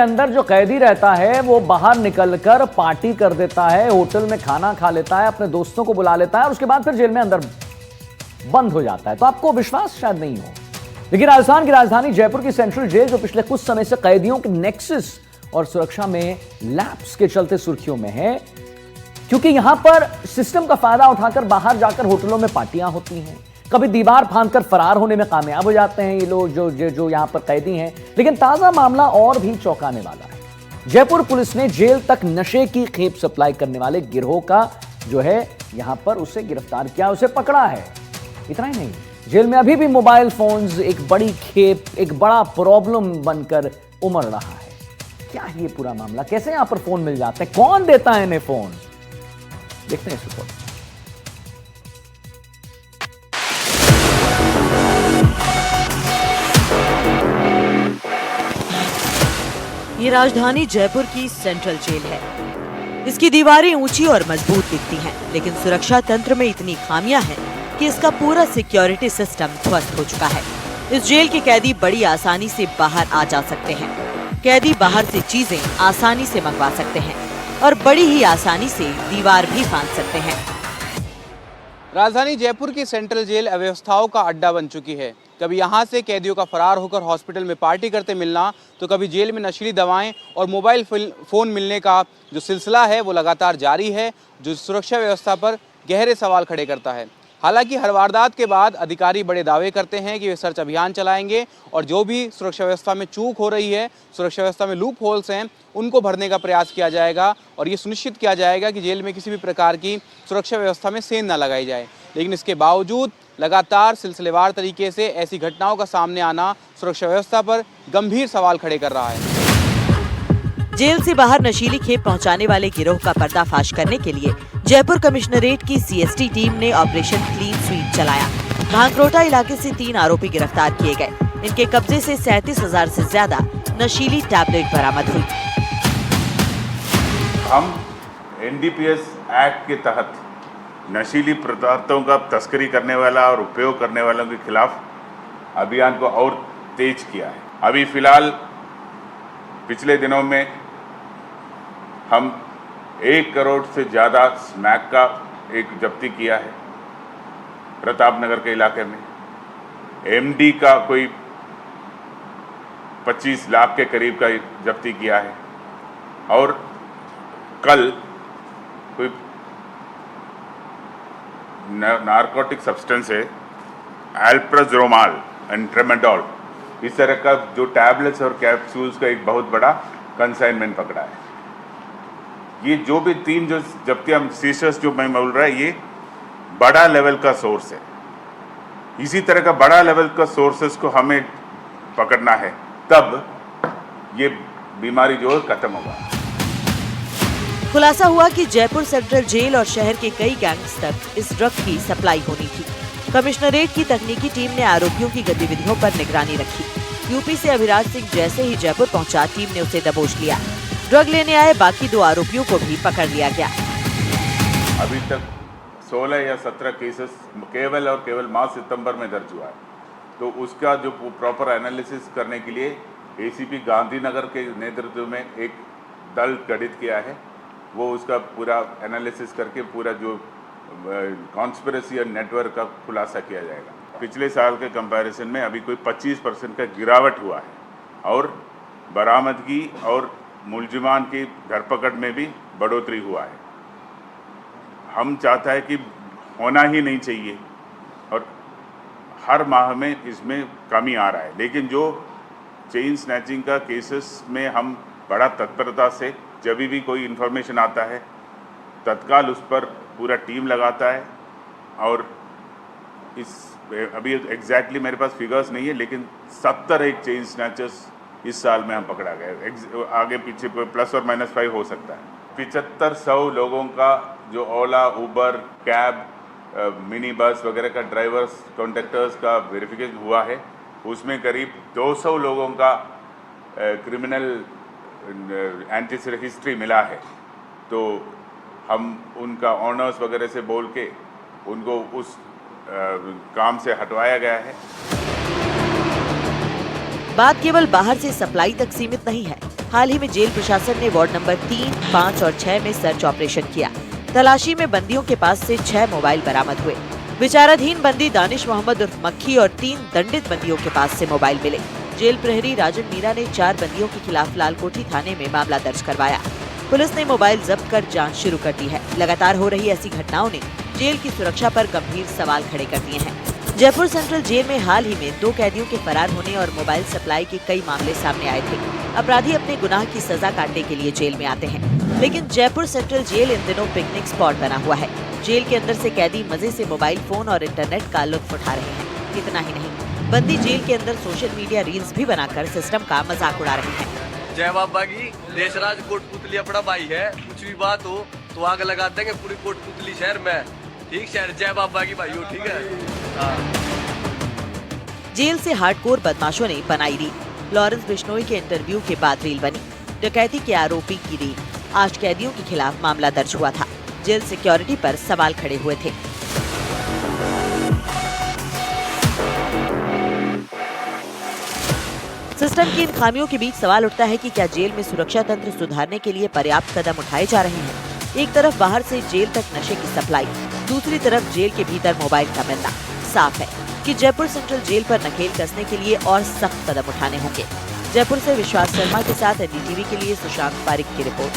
अंदर जो कैदी रहता है वो बाहर निकलकर पार्टी कर देता है, होटल में खाना खा लेता है, अपने दोस्तों को बुला लेता है और उसके बाद फिर जेल में अंदर बंद हो जाता है। तो आपको विश्वास शायद नहीं हो, लेकिन राजस्थान की राजधानी जयपुर की सेंट्रल जेल जो पिछले कुछ समय से कैदियों के नेक्सस और सुरक्षा में लैप्स के चलते सुर्खियों में है, क्योंकि यहां पर सिस्टम का फायदा उठाकर बाहर जाकर होटलों में पार्टियां होती हैं, कभी दीवार फांदकर फरार होने में कामयाब हो जाते हैं ये लोग जो यहां पर कैदी हैं। लेकिन ताजा मामला और भी चौंकाने वाला है। जयपुर पुलिस ने जेल तक नशे की खेप सप्लाई करने वाले गिरोह का जो है यहां पर उसे गिरफ्तार किया, उसे पकड़ा है। इतना ही नहीं, जेल में अभी भी मोबाइल फोन्स एक बड़ी खेप, एक बड़ा प्रॉब्लम बनकर उमड़ रहा है। क्या है ये पूरा मामला, कैसे यहां पर फोन मिल जाते हैं, कौन देता है इन्हें फोन, देखते हैं इस रिपोर्ट। ये राजधानी जयपुर की सेंट्रल जेल है। इसकी दीवारें ऊंची और मजबूत दिखती हैं, लेकिन सुरक्षा तंत्र में इतनी खामियां हैं कि इसका पूरा सिक्योरिटी सिस्टम ध्वस्त हो चुका है। इस जेल के कैदी बड़ी आसानी से बाहर आ जा सकते हैं। कैदी बाहर से चीजें आसानी से मंगवा सकते हैं और बड़ी ही आसानी से दीवार भी फांद सकते हैं। राजधानी जयपुर की सेंट्रल जेल अव्यवस्थाओं का अड्डा बन चुकी है। कभी यहाँ से कैदियों का फरार होकर हॉस्पिटल में पार्टी करते मिलना, तो कभी जेल में नशीली दवाएं और मोबाइल फ़ोन मिलने का जो सिलसिला है वो लगातार जारी है, जो सुरक्षा व्यवस्था पर गहरे सवाल खड़े करता है। हालांकि हर वारदात के बाद अधिकारी बड़े दावे करते हैं कि वे सर्च अभियान चलाएंगे और जो भी सुरक्षा व्यवस्था में चूक हो रही है, सुरक्षा व्यवस्था में लूप होल्स हैं, उनको भरने का प्रयास किया जाएगा और ये सुनिश्चित किया जाएगा कि जेल में किसी भी प्रकार की सुरक्षा व्यवस्था में सेंध न लगाई जाए। लेकिन इसके बावजूद लगातार सिलसिलेवार तरीके से ऐसी घटनाओं का सामने आना सुरक्षा व्यवस्था पर गंभीर सवाल खड़े कर रहा है। जेल से बाहर नशीली खेप पहुंचाने वाले गिरोह का पर्दाफाश करने के लिए जयपुर कमिश्नरेट की सीएसटी टीम ने ऑपरेशन क्लीन स्वीप चलाया। भांकरोटा इलाके से 3 आरोपी गिरफ्तार किए गए। इनके कब्जे से 37,000 से ज्यादा नशीली टैबलेट बरामद हुई। हम एनडीपीएस एक्ट के तहत नशीली पदार्थों का तस्करी करने वाला और उपयोग करने वालों के खिलाफ अभियान को और तेज किया है। अभी फिलहाल पिछले दिनों में हम 1 करोड़ से ज़्यादा स्मैक का एक जब्ती किया है प्रताप नगर के इलाके में। एमडी का कोई 25 लाख के करीब का जब्ती किया है और कल कोई नारकोटिक सब्सटेंस है एल्प्राजोमाल एंड ट्रेमाडोल, इस तरह का जो टैबलेट्स और कैप्सूल्स का एक बहुत बड़ा कंसाइनमेंट पकड़ा है। ये जो भी 3 जो जब्तियां सीजर्स जो मैं बोल रहा है, ये बड़ा लेवल का सोर्स है। इसी तरह का बड़ा लेवल का सोर्सेस को हमें पकड़ना है, तब ये बीमारी जो है खत्म होगा। खुलासा हुआ कि जयपुर सेंट्रल जेल और शहर के कई गैंग्स तक इस ड्रग की सप्लाई होनी थी। कमिश्नरेट की तकनीकी टीम ने आरोपियों की गतिविधियों पर निगरानी रखी। यूपी से अभिराज सिंह जैसे ही जयपुर पहुंचा, टीम ने उसे दबोच लिया। ड्रग लेने आए बाकी 2 आरोपियों को भी पकड़ लिया गया। अभी तक 16 या 17 केसेस केवल और केवल माह सितंबर में दर्ज हुआ है। तो उसका जो प्रॉपर एनालिसिस करने के लिए एसीपी गांधीनगर के नेतृत्व में एक दल गठित किया है। वो उसका पूरा एनालिसिस करके पूरा जो कॉन्स्पिरेसी और नेटवर्क का खुलासा किया जाएगा। पिछले साल के कंपैरिजन में अभी कोई 25% का गिरावट हुआ है और बरामदगी और मुलजिमान की धरपकड़ में भी बढ़ोतरी हुआ है। हम चाहता है कि होना ही नहीं चाहिए और हर माह में इसमें कमी आ रहा है, लेकिन जो चेन स्नैचिंग का केसेस में हम बड़ा तत्परता से जब भी कोई इन्फॉर्मेशन आता है तत्काल उस पर पूरा टीम लगाता है। और इस अभी एग्जैक्टली मेरे पास फिगर्स नहीं है, लेकिन 70 एक चेन स्नैचर्स इस साल में हम पकड़ा गए। आगे पीछे प्लस और माइनस 5 हो सकता है। 7500 लोगों का जो ओला, उबर, कैब, मिनी बस वगैरह का ड्राइवर्स, कॉन्ट्रैक्टर्स का वेरिफिकेशन हुआ है। उसमें करीब 200 लोगों का क्रिमिनल एंटी हिस्ट्री मिला है। तो हम उनका ऑनर्स वगैरह से बोल के उनको उस काम से हटवाया गया है। बात केवल बाहर से सप्लाई तक सीमित नहीं है। हाल ही में जेल प्रशासन ने वार्ड नंबर 3, 5 और 6 में सर्च ऑपरेशन किया। तलाशी में बंदियों के पास से 6 मोबाइल बरामद हुए। विचाराधीन बंदी दानिश मोहम्मद उर्फ मक्खी और 3 दंडित बंदियों के पास से मोबाइल मिले। जेल प्रहरी राजन मीरा ने 4 बंदियों के खिलाफ लालकोठी थाने में मामला दर्ज करवाया। पुलिस ने मोबाइल जब्त कर जांच शुरू कर दी है। लगातार हो रही ऐसी घटनाओं ने जेल की सुरक्षा पर गंभीर सवाल खड़े कर दिए हैं। जयपुर सेंट्रल जेल में हाल ही में 2 कैदियों के फरार होने और मोबाइल सप्लाई के कई मामले सामने आए थे। अपराधी अपने गुनाह की सजा काटने के लिए जेल में आते हैं, लेकिन जयपुर सेंट्रल जेल इन दिनों पिकनिक स्पॉट बना हुआ है। जेल के अंदर से कैदी मजे से मोबाइल फोन और इंटरनेट का लुत्फ उठा रहे हैं। इतना ही नहीं, बंदी जेल के अंदर सोशल मीडिया रील्स भी बनाकर सिस्टम का मजाक उड़ा रहे हैं। जय बाबा की देशराज कोटपुतली अपना भाई है, कुछ भी बात हो तो आग लगा देंगे पूरी कोटपुतली शहर में। ठीक शहर जय बाबा की भाई हो, ठीक है। जेल से हार्डकोर बदमाशों ने बनाई रील। लॉरेंस बिश्नोई के इंटरव्यू के बाद रील बनी। डकैती के आरोपी की रील। आज कैदियों के खिलाफ मामला दर्ज हुआ था। जेल सिक्योरिटी पर सवाल खड़े हुए थे। सिस्टम की इन खामियों के बीच सवाल उठता है कि क्या जेल में सुरक्षा तंत्र सुधारने के लिए पर्याप्त कदम उठाए जा रहे हैं। एक तरफ बाहर से जेल तक नशे की सप्लाई, दूसरी तरफ जेल के भीतर मोबाइल का मिलना। साफ है कि जयपुर सेंट्रल जेल पर नकेल कसने के लिए और सख्त कदम उठाने होंगे। जयपुर से विश्वास शर्मा के साथ NDTV के लिए सुशांत पारिक की रिपोर्ट।